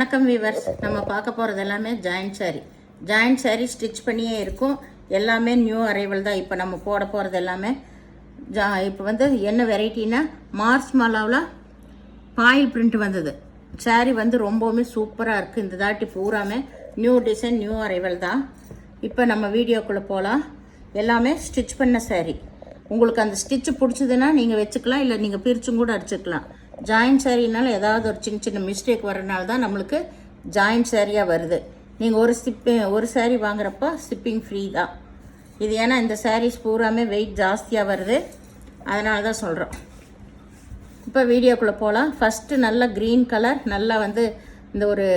வணக்கம் வீவர்ஸ், நம்ம பார்க்க போகிறது எல்லாமே ஜாயிண்ட் சாரீ ஸ்டிச் பண்ணியே இருக்கும். எல்லாமே நியூ அரைவல் தான். இப்போ நம்ம போட போகிறது எல்லாமே இப்போ வந்து என்ன வெரைட்டினா மார்ச் மாலாவில் பாயில் பிரிண்ட் வந்தது. சாரீ வந்து ரொம்பவுமே சூப்பராக இருக்குது. இந்த தாட்டி பூராமே நியூ டிசைன் நியூ அரைவல் தான். இப்போ நம்ம வீடியோக்குள்ளே போகலாம். எல்லாமே ஸ்டிச் பண்ண சாரீ. உங்களுக்கு அந்த ஸ்டிச்சு பிடிச்சதுன்னா நீங்கள் வச்சுக்கலாம், இல்லை நீங்கள் பிரிச்சும் கூட அடிச்சுக்கலாம். ஜாயிண்ட் சாரீனால ஏதாவது ஒரு சின்ன சின்ன மிஸ்டேக் வரனால தான் நம்மளுக்கு ஜாயிண்ட் சாரியாக வருது. நீங்கள் ஒரு சாரீ வாங்குறப்போ ஷிப்பிங் ஃப்ரீ தான். இது ஏன்னா இந்த சாரீஸ் பூராமே வெயிட் ஜாஸ்தியாக வருது, அதனால தான் சொல்கிறோம். இப்போ வீடியோக்குள்ளே போகலாம். ஃபஸ்ட்டு நல்லா க்ரீன் கலர், நல்லா வந்து இந்த ஒரு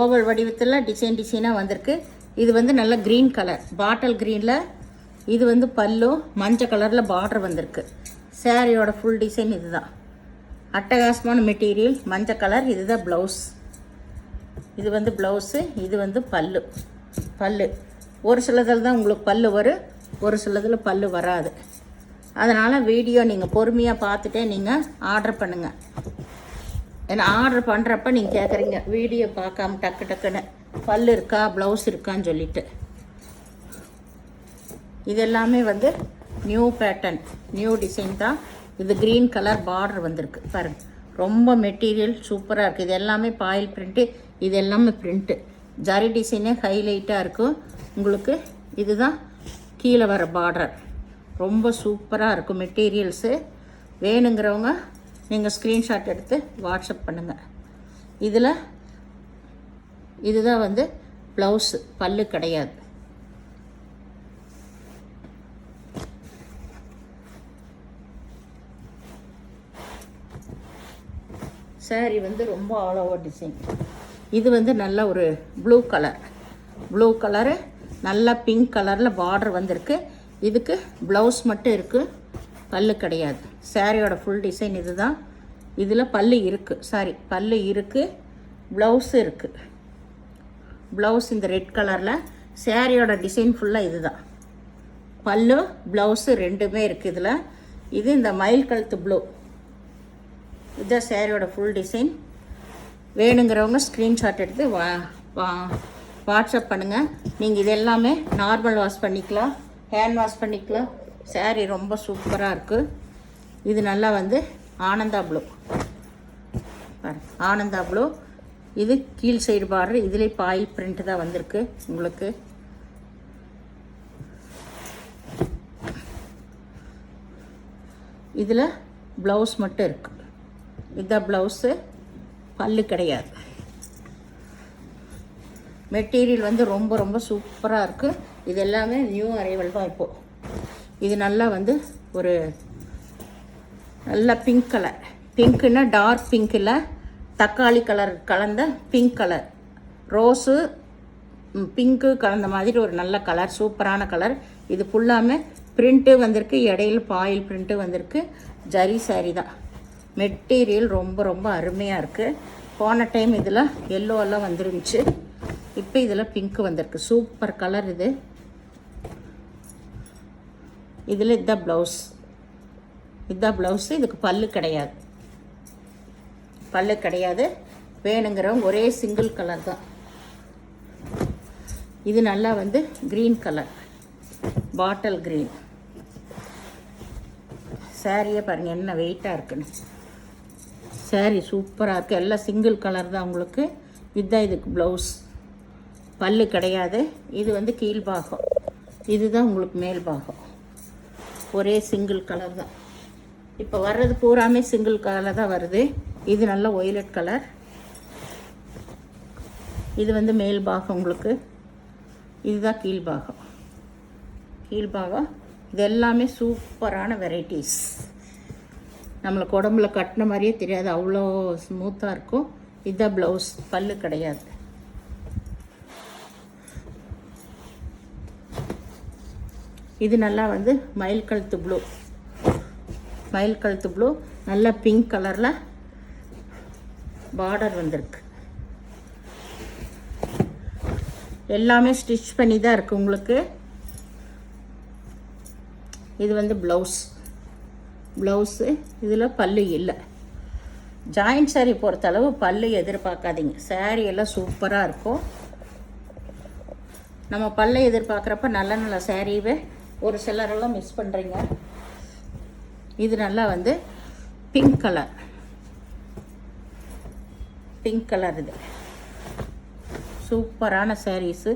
ஓவல் வடிவத்தில் டிசைனாக வந்திருக்கு. இது வந்து நல்ல க்ரீன் கலர், பாட்டில் க்ரீனில். இது வந்து பல்லு மஞ்சள் கலரில் பார்டர் வந்திருக்கு. சாரியோட ஃபுல் டிசைன் இது தான். அட்டகாசமான மெட்டீரியல், மஞ்சள் கலர். இதுதான் ப்ளவுஸ். இது வந்து ப்ளவுஸு, இது வந்து பல்லு. ஒரு சிலதில் தான் உங்களுக்கு பல்லு வரும், ஒரு சிலதில் பல்லு வராது. அதனால் வீடியோ நீங்கள் பொறுமையாக பார்த்துட்டே நீங்கள் ஆர்டர் பண்ணுங்கள். ஏன்னா ஆர்டர் பண்ணுறப்ப நீங்கள் கேட்குறீங்க வீடியோ பார்க்காம டக்குன்னு பல்லு இருக்கா ப்ளவுஸ் இருக்கான்னு சொல்லிட்டு. இது எல்லாமே வந்து நியூ பேட்டர்ன், நியூ டிசைன் தான். இது க்ரீன் கலர் பார்டர் வந்திருக்கு பாருங்கள். ரொம்ப மெட்டீரியல் சூப்பராக இருக்குது. இது எல்லாமே பாயில் பிரிண்ட்டு, இது எல்லாமே பிரிண்ட்டு. ஜரி டிசைனே ஹைலைட்டாக இருக்கும் உங்களுக்கு. இதுதான் கீழே வர பார்டர். ரொம்ப சூப்பராக இருக்கும் மெட்டீரியல்ஸு. வேணுங்கிறவங்க நீங்கள் ஸ்க்ரீன்ஷாட் எடுத்து வாட்ஸ்அப் பண்ணுங்கள். இதுதான் வந்து ப்ளவுஸு, பல்லு கிடையாது. சாரீ வந்து ரொம்ப ஆல் ஓவர் டிசைன். இது வந்து நல்ல ஒரு ப்ளூ கலரு, நல்லா பிங்க் கலரில் பார்டர் வந்திருக்கு. இதுக்கு ப்ளவுஸ் மட்டும் இருக்குது, பல்லு கிடையாது. சாரியோட ஃபுல் டிசைன் இது தான். இதில் பல்லு இருக்குது, பல்லு இருக்குது, ப்ளவுஸு இருக்குது. ப்ளவுஸ் இந்த ரெட் கலரில். சாரியோட டிசைன் ஃபுல்லாக இது தான். பல்லு ப்ளவுஸு ரெண்டுமே இருக்குது இதில். இது இந்த மயில் கழுத்து ப்ளூ. இதுதான் சாரியோட ஃபுல் டிசைன். வேணுங்கிறவங்க ஸ்க்ரீன்ஷாட் எடுத்து வாட்ஸ்அப் பண்ணுங்கள். நீங்கள் இது எல்லாமே நார்மல் வாஷ் பண்ணிக்கலாம், ஹேண்ட் வாஷ் பண்ணிக்கலாம். சாரீ ரொம்ப சூப்பராக இருக்குது. இது நல்லா வந்து ஆனந்தா ப்ளூ. இது கீழ் சைடு பார்டர். இதிலே பாயில் பிரிண்ட் தான் வந்திருக்கு உங்களுக்கு. இதில் ப்ளவுஸ் மட்டும் இருக்குது. இதுதான் ப்ளவுஸு, பல்லு கிடையாது. மெட்டீரியல் வந்து ரொம்ப ரொம்ப சூப்பராக இருக்குது. இது எல்லாமே நியூ அரைவல் தான் இப்போது. இது நல்லா வந்து ஒரு நல்ல பிங்க் கலர். பிங்க்குன்னா டார்க் பிங்க் இல்லை, தக்காளி கலர் கலந்த பிங்க் கலர். ரோஸு பிங்க்கு கலந்த மாதிரி ஒரு நல்ல கலர், சூப்பரான கலர். இது ஃபுல்லாமே பிரிண்ட்டு வந்திருக்கு, இடையில பாயில் பிரிண்ட்டு வந்திருக்கு. ஜரி சாரி தான். மெட்டீரியல் ரொம்ப ரொம்ப அருமையாக இருக்குது. போன டைம் இதில் எல்லோவெல்லாம் வந்துருந்துச்சு, இப்போ இதில் பிங்க்கு வந்திருக்கு. சூப்பர் கலர் இது. இதில் இதுதான் ப்ளவுஸு. இதுக்கு பல்லு கிடையாது. வேணுங்கிறவங்க ஒரே சிங்கிள் கலர் தான். இது நல்லா வந்து க்ரீன் கலர், பாட்டில் க்ரீன். சாரியை பாருங்கள் என்ன வெயிட்டாக இருக்குன்னு. சாரீ சூப்பராக இருக்குது. எல்லாம் சிங்கிள் கலர் தான் உங்களுக்கு. இதுதான் இதுக்கு ப்ளவுஸ். பல்லு கிடையாது. இது வந்து கீழ்பாகம், இதுதான் உங்களுக்கு மேல் பாகம். ஒரே சிங்கிள் கலர் தான். இப்போ வர்றது பூராமே சிங்கிள் கலர் தான் வருது. இது நல்ல ஒய்லட் கலர். இது வந்து மேல் பாகம் உங்களுக்கு. இதுதான் கீழ்பாகம். இது எல்லாமே சூப்பரான வெரைட்டிஸ். நம்மளுக்கு உடம்புல கட்டின மாதிரியே தெரியாது, அவ்வளோ ஸ்மூத்தாக இருக்கும். இதுதான் ப்ளவுஸ், பல்லு கிடையாது. இது நல்லா வந்து மயில் கழுத்து ப்ளூ, நல்லா பிங்க் கலரில் பார்டர் வந்திருக்கு. எல்லாமே ஸ்டிச் பண்ணி தான் இருக்குது உங்களுக்கு. இது வந்து ப்ளவுஸு. இதில் பல்லு இல்லை. ஜாயிண்ட் saree பொறுத்தளவு பல்லு எதிர்பார்க்காதீங்க. saree எல்லாம் சூப்பராக இருக்கும். நம்ம பல்லை எதிர்பார்க்குறப்ப நல்ல நல்ல சாரீவே ஒரு சிலரெல்லாம் மிஸ் பண்ணுறீங்க. இது நல்லா வந்து பிங்க் கலர், பிங்க் கலர். இது சூப்பரான சாரீஸு,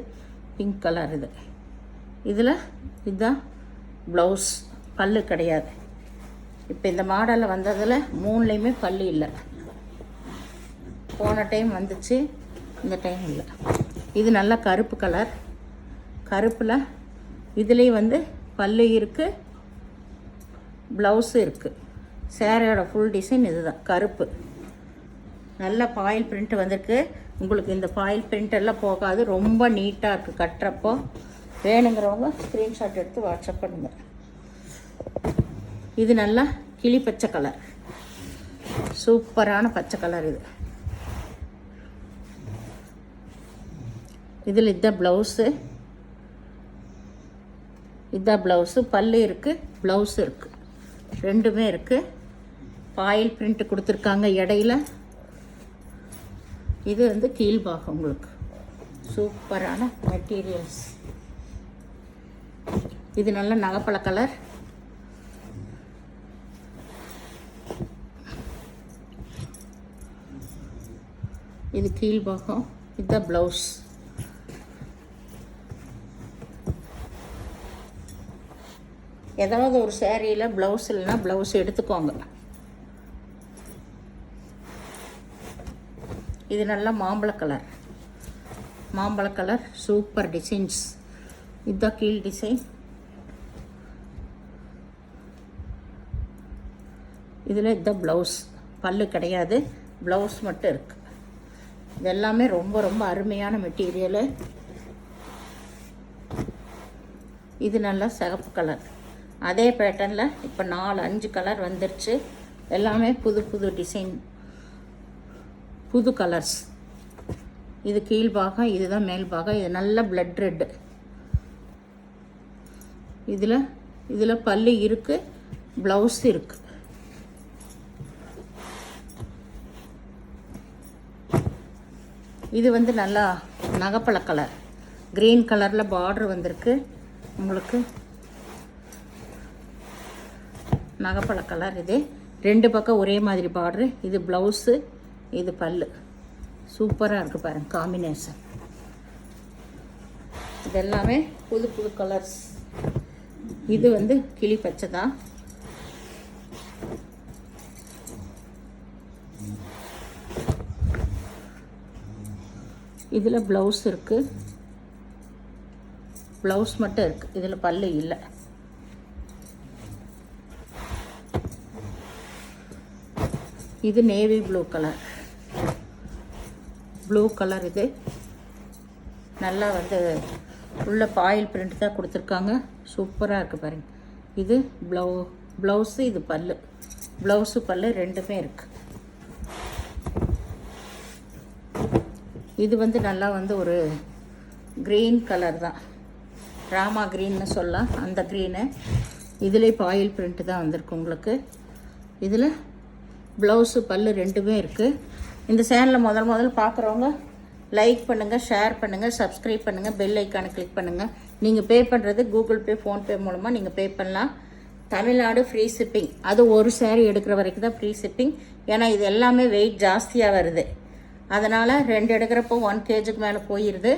பிங்க் கலர். இதில் இதுதான் ப்ளவுஸ், பல்லு கிடையாது. இப்போ இந்த மாடலில் வந்ததில் 3லேயுமே பல்லு இல்லை. போன டைம் வந்துச்சு, இந்த டைம் இல்லை. இது நல்லா கருப்பு கலர். கருப்பில் இதுலேயும் வந்து பல்லு இருக்குது, ப்ளவுஸு இருக்குது. சேரீயோட ஃபுல் டிசைன் இது தான், கருப்பு. நல்ல பாயில் பிரிண்ட் வந்திருக்கு. உங்களுக்கு இந்த பாயில் பிரிண்ட் எல்லாம் போகாது, ரொம்ப நீட்டாக இருக்குது கட்டுறப்போ. வேணுங்கிறவங்க ஸ்க்ரீன்ஷாட் எடுத்து வாட்ஸ்அப் பண்ணுங்கள். இது நல்லா கிளி பச்சை கலர், சூப்பரான பச்சை கலர். இதில் இதுதான் ப்ளவுஸு, இதுதான் ப்ளவுஸு. பல்லு இருக்குது, ப்ளவுஸு இருக்குது, ரெண்டுமே இருக்குது. பாயில் பிரிண்ட் கொடுத்துருக்காங்க இடையில. இது வந்து கீழ்பாகம். உங்களுக்கு சூப்பரான மெட்டீரியல்ஸ். இது நல்ல நகைப்பழ கலர். இது கீழ்பாகம், இதுதான் ப்ளவுஸ். ஏதாவது ஒரு சேரீயில் ப்ளவுஸ் இல்லைன்னா ப்ளவுஸ் எடுத்துக்கோங்க. இது நல்லா மாம்பழ கலர், மாம்பழ கலர். Super designs. இதுதான் கீழ் டிசைன். இதில் இதுதான் ப்ளவுஸ், பல்லு கிடையாது, ப்ளவுஸ் மட்டும் இருக்குது. இது எல்லாமே ரொம்ப ரொம்ப அருமையான மெட்டீரியலு. இது நல்லா சிகப்பு கலர். அதே பேட்டர்னில் இப்போ 4-5 கலர் வந்துருச்சு. எல்லாமே புது புது டிசைன், புது கலர்ஸ். இது கீழ்பாகம், இதுதான் மேல் பாகம். இது நல்ல பிளட் ரெட்டு. இதில் பல்லு இருக்குது, ப்ளவுஸ் இருக்குது. இது வந்து நல்லா நகைப்பழ கலர், க்ரீன் கலரில் பார்டர் வந்திருக்கு. உங்களுக்கு நகைப்பழ கலர். இது 2 பக்கம் ஒரே மாதிரி பார்டரு. இது ப்ளவுஸு, இது பல்லு. சூப்பராக இருக்குது பாருங்கள் காம்பினேஷன். இது எல்லாமே புது புது கலர்ஸ். இது வந்து கிளி பச்சை தான். இதில் ப்ளவுஸ் இருக்குது, ப்ளவுஸ் மட்டும் இருக்குது. இதில் பல்லு இல்லை. இது navy blue colour, blue colour. இது நல்லா வந்து உள்ள பாயில் பிரிண்ட் தான் கொடுத்துருக்காங்க. சூப்பராக இருக்குது பாருங்கள். இது ப்ளவுஸு, இது பல்லு. ப்ளவுஸு பல்லு ரெண்டுமே இருக்குது. இது வந்து நல்லா வந்து ஒரு க்ரீன் கலர் தான், ராமா க்ரீன்னு சொல்லலாம், அந்த க்ரீனு. இதிலே பாயில் பிரிண்ட் தான் வந்திருக்கு உங்களுக்கு. இதில் ப்ளவுஸு பல்லு ரெண்டுமே இருக்குது. இந்த சேனலை முதல் பார்க்குறவங்க லைக் பண்ணுங்கள், ஷேர் பண்ணுங்கள், சப்ஸ்கிரைப் பண்ணுங்கள், பெல் ஐக்கானை கிளிக் பண்ணுங்கள். நீங்கள் பே பண்ணுறது கூகுள் பே, ஃபோன்பே மூலமாக நீங்கள் பே பண்ணலாம். Tamil Nadu free shipping. அது ஒரு சேரீ எடுக்கிற வரைக்கும் தான் ஃப்ரீ ஷிப்பிங். ஏன்னா இது எல்லாமே வெயிட் ஜாஸ்தியாக வருது. அதனால் 2 எடுக்கிறப்போ 1 kgக்கு மேலே போயிடுது.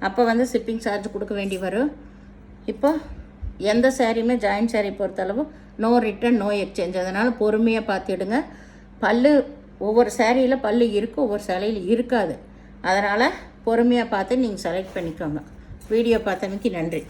அப்போ வந்து ஷிப்பிங் சார்ஜ் கொடுக்க வேண்டி வரும். இப்போ எந்த சேரீயுமே ஜாயின்ட் சேரீ பொறுத்தளவு நோ ரிட்டன், நோ எக்ஸ்சேஞ்ச். அதனால் பொறுமையாக பார்த்துடுங்க. பல்லு ஒவ்வொரு சேரீயில் பல்லு இருக்குது, ஒவ்வொரு சேலையில் இருக்காது. அதனால் பொறுமையாக பார்த்து நீங்கள் செலக்ட் பண்ணிக்கோங்க. வீடியோ பார்த்தமைக்கு நன்றி.